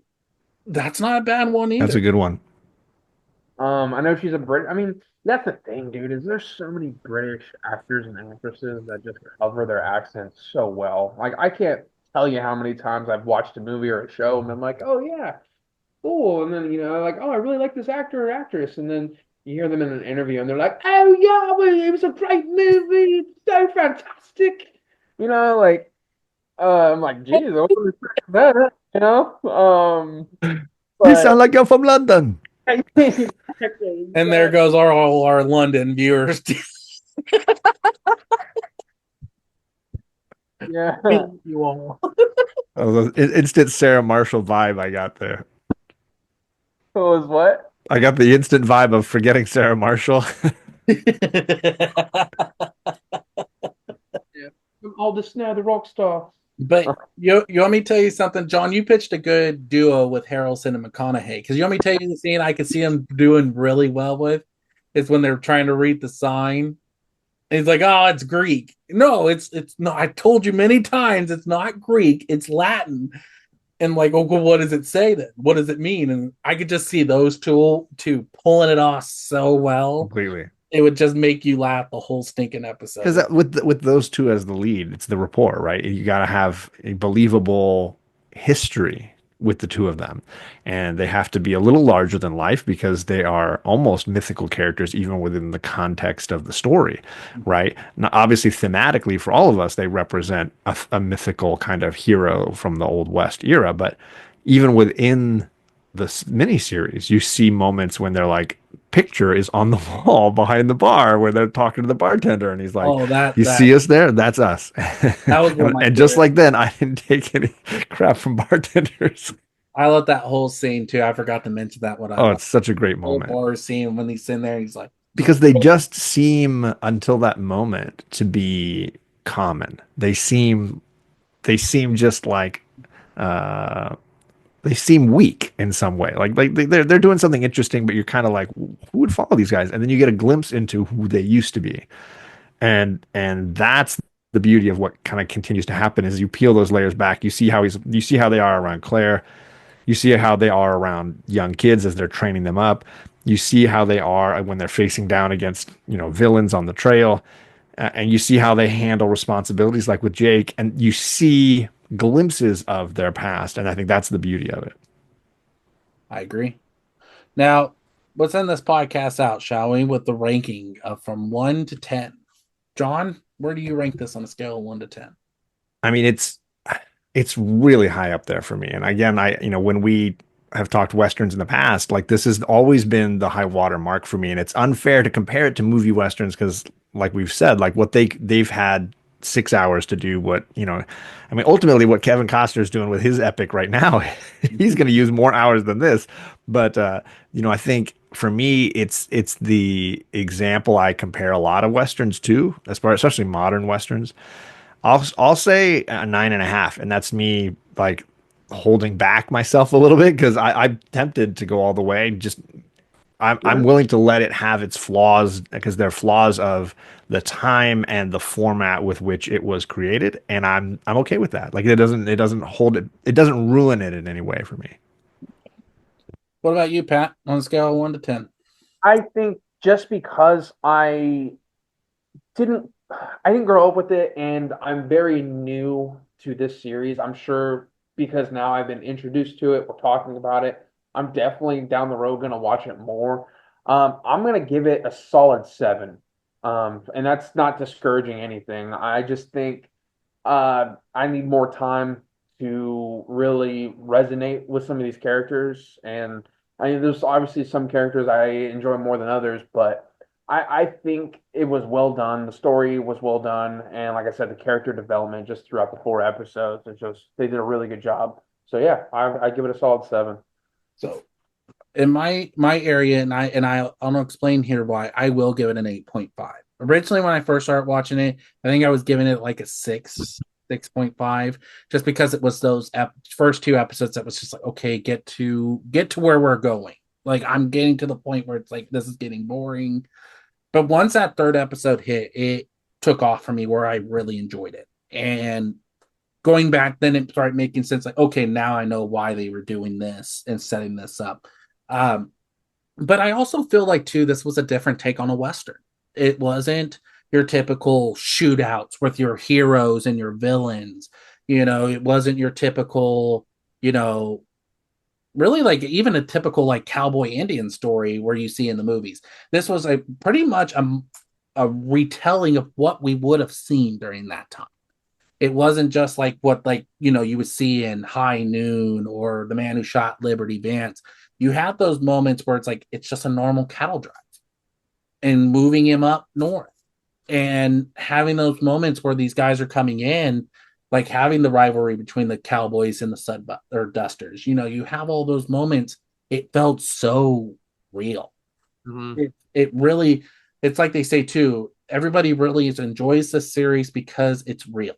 That's not a bad one either. That's a good one. I know she's a Brit. I mean, that's the thing, dude, is there's so many British actors and actresses that just cover their accents so well. Like I can't tell you how many times I've watched a movie or a show, and I'm like, oh yeah, cool. And then, like, oh, I really like this actor or actress. And then you hear them in an interview and they're like, oh, yeah, well, it was a great movie. It's so fantastic. Like, I'm like, geez, I wasn't expecting that, You but sound like you're from London. exactly. And there goes our London viewers. Yeah. You all. Oh, the instant Sarah Marshall vibe I got there. It was what? I got the instant vibe of forgetting Sarah Marshall. Yeah. All the Snow, the rock star. But you want me to tell you something, John? You pitched a good duo with Harrelson and McConaughey. Because you want me to tell you the scene I could see him doing really well with is when they're trying to read the sign. And he's like, "Oh, it's Greek." No, it's not. I told you many times it's not Greek. It's Latin. And like, oh, well, what does it say then? What does it mean? And I could just see those two pulling it off so well. Completely. It would just make you laugh the whole stinking episode. Because with those two as the lead, it's the rapport, right? You got to have a believable history with the two of them, and they have to be a little larger than life because they are almost mythical characters, even within the context of the story, right? Now, obviously, thematically, for all of us, they represent a mythical kind of hero from the Old West era, but even within the miniseries, you see moments when they're like, picture is on the wall behind the bar where they're talking to the bartender, and he's like, oh, you see us there? That's us. That was one of my and just favorites. like then, I didn't take any crap from bartenders. I love that whole scene too. I forgot to mention that one. Oh, it's such a great whole moment bar scene when he's in there, he's like, because they just seem until that moment to be common. They seem just like they seem weak in some way. Like they're doing something interesting, but you're kind of like, who would follow these guys? And then you get a glimpse into who they used to be, and that's the beauty of what kind of continues to happen is you peel those layers back. You see how they are around Claire. You see how they are around young kids as they're training them up. You see how they are when they're facing down against villains on the trail, and you see how they handle responsibilities like with Jake, and you see glimpses of their past, and I think that's the beauty of it. I agree. Now, let's end this podcast out, shall we, with the ranking of from 1 to 10. John, where do you rank this on a scale of 1 to 10? I mean, it's really high up there for me. And again, when we have talked Westerns in the past, like this has always been the high water mark for me. And it's unfair to compare it to movie Westerns because like we've said, like what they've had 6 hours to do ultimately what Kevin Costner is doing with his epic right now, he's going to use more hours than this. But, I think for me, it's the example I compare a lot of Westerns to, especially modern Westerns. I'll say a 9.5, and that's me like holding back myself a little bit because I'm tempted to go all the way. I'm willing to let it have its flaws because they're flaws of the time and the format with which it was created, and I'm okay with that. Like it doesn't hold it, it doesn't ruin it in any way for me. What about you, Pat? On a scale of 1 to 10? I think just because I didn't grow up with it and I'm very new to this series, I'm sure because now I've been introduced to it, we're talking about it. I'm definitely down the road going to watch it more. I'm going to give it a solid 7. And that's not discouraging anything. I just think I need more time to really resonate with some of these characters. And there's obviously some characters I enjoy more than others, but I think it was well done. The story was well done. And like I said, the character development just throughout the 4 episodes, they did a really good job. So yeah, I give it a solid 7. So in my area, and I'll explain here why I will give it an 8.5. Originally, when I first started watching it, I think I was giving it like a 6.5, just because it was those first 2 episodes that was just like, okay, get to where we're going. Like I'm getting to the point where it's like this is getting boring. But once that 3rd episode hit, it took off for me where I really enjoyed it. And going back, then it started making sense. Like, okay, now I know why they were doing this and setting this up. But I also feel like, too, this was a different take on a Western. It wasn't your typical shootouts with your heroes and your villains. It wasn't your typical, you know, really like even a typical like cowboy Indian story where you see in the movies. This was a pretty much a retelling of what we would have seen during that time. It wasn't just like what like you would see in High Noon or The Man Who Shot Liberty Vance. You have those moments where it's like it's just a normal cattle drive and moving him up north and having those moments where these guys are coming in, like having the rivalry between the Cowboys and the or Dusters. You have all those moments. It felt so real. Mm-hmm. It really, it's like they say too. Everybody really enjoys this series because it's real.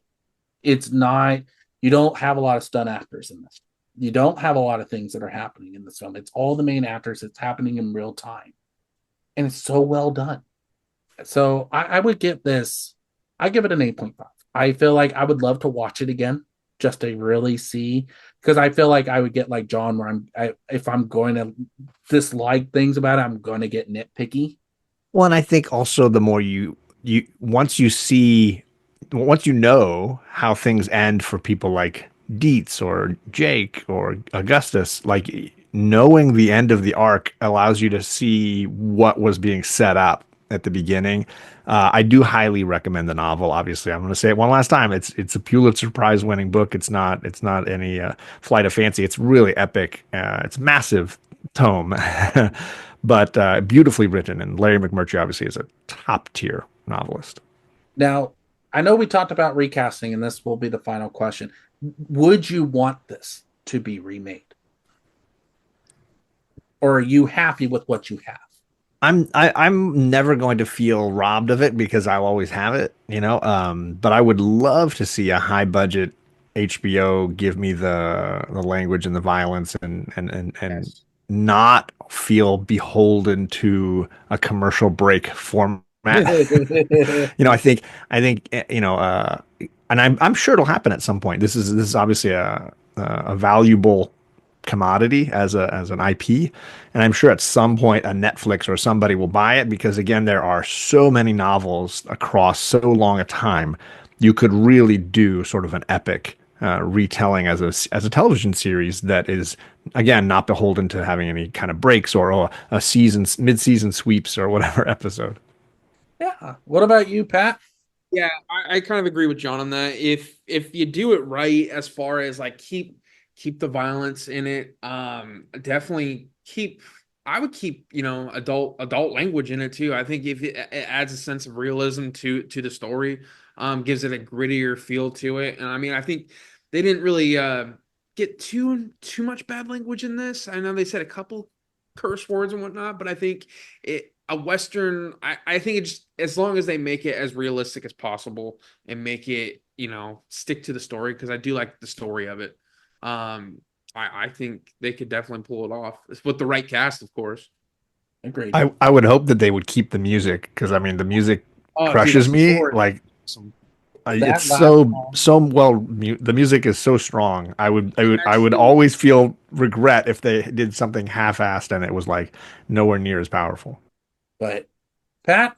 It's not. You don't have a lot of stunt actors in this. You don't have a lot of things that are happening in this film. It's all the main actors. It's happening in real time, and it's so well done. So I would give this, I give it an 8.5. I feel like I would love to watch it again just to really see, because I feel like I would get like John, where if I'm going to dislike things about it, I'm going to get nitpicky. Well, and I think also the more you once you know how things end for people like Dietz or Jake or Augustus, like knowing the end of the arc allows you to see what was being set up at the beginning. I do highly recommend the novel. Obviously, I'm going to say it one last time. It's a Pulitzer Prize winning book. It's not any flight of fancy. It's really epic. It's massive tome, but beautifully written. And Larry McMurtry obviously is a top tier novelist. Now, I know we talked about recasting, and this will be the final question. Would you want this to be remade? Or are you happy with what you have? I'm never going to feel robbed of it because I'll always have it, you know. But I would love to see a high budget HBO give me the language and the violence and Yes. not feel beholden to a commercial break format. I think and I'm sure it'll happen at some point. This is obviously a valuable commodity as an IP, and I'm sure at some point a Netflix or somebody will buy it because again, there are so many novels across so long a time. You could really do sort of an epic retelling as a television series that is again not beholden to having any kind of breaks or a season mid-season sweeps or whatever episode. Yeah. What about you, Pat? Yeah, I kind of agree with John on that. If you do it right, as far as like keep the violence in it, definitely keep. I would keep adult language in it too. I think if it adds a sense of realism to the story, gives it a grittier feel to it. And I mean, I think they didn't really get too much bad language in this. I know they said a couple curse words and whatnot, but I think a Western, I think it's as long as they make it as realistic as possible and make it, stick to the story, because I do like the story of it. I think they could definitely pull it off with the right cast, of course. Agreed. I would hope that they would keep the music because I mean the music Oh, dude, crushes the me. score. Like Awesome. it's That last song. so well. The music is so strong. I would Actually, always feel regret if they did something half-assed and it was like nowhere near as powerful. But Pat,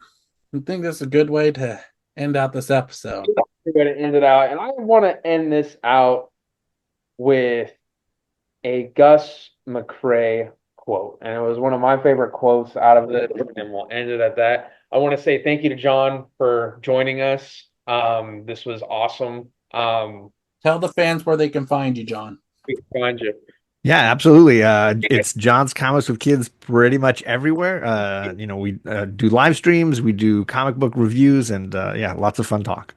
I think that's a good way to end out this episode. We're going to end it out, and I want to end this out with a Gus McCrae quote, and it was one of my favorite quotes out of it, and we'll end it at that. I want to say thank you to John for joining us. This was awesome. Tell the fans where they can find you, John. We can find you. Yeah, absolutely. It's John's Comics with Kids pretty much everywhere. We do live streams, we do comic book reviews, and yeah, lots of fun talk.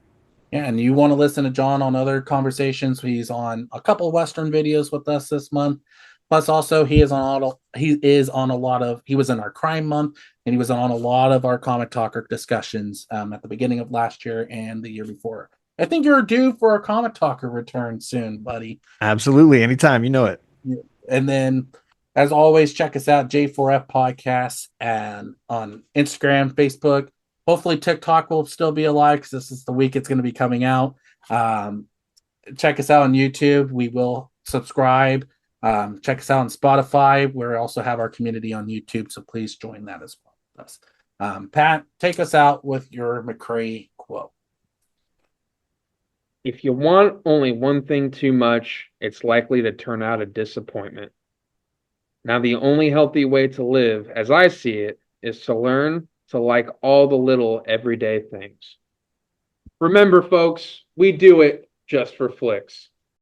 Yeah, and you want to listen to John on other conversations, he's on a couple of Western videos with us this month. Plus, also he was in our crime month, and he was on a lot of our comic talker discussions at the beginning of last year and the year before. I think you're due for a comic talker return soon, buddy. Absolutely, anytime, you know it. And then, as always, check us out, J4F Podcasts, and on Instagram, Facebook. Hopefully, TikTok will still be alive because this is the week it's going to be coming out. Check us out on YouTube. We will subscribe. Check us out on Spotify. We also have our community on YouTube, so please join that as well. Pat, take us out with your McCrae quote. If you want only one thing too much, it's likely to turn out a disappointment. Now, the only healthy way to live, as I see it, is to learn to like all the little everyday things. Remember, folks, we do it just for flicks.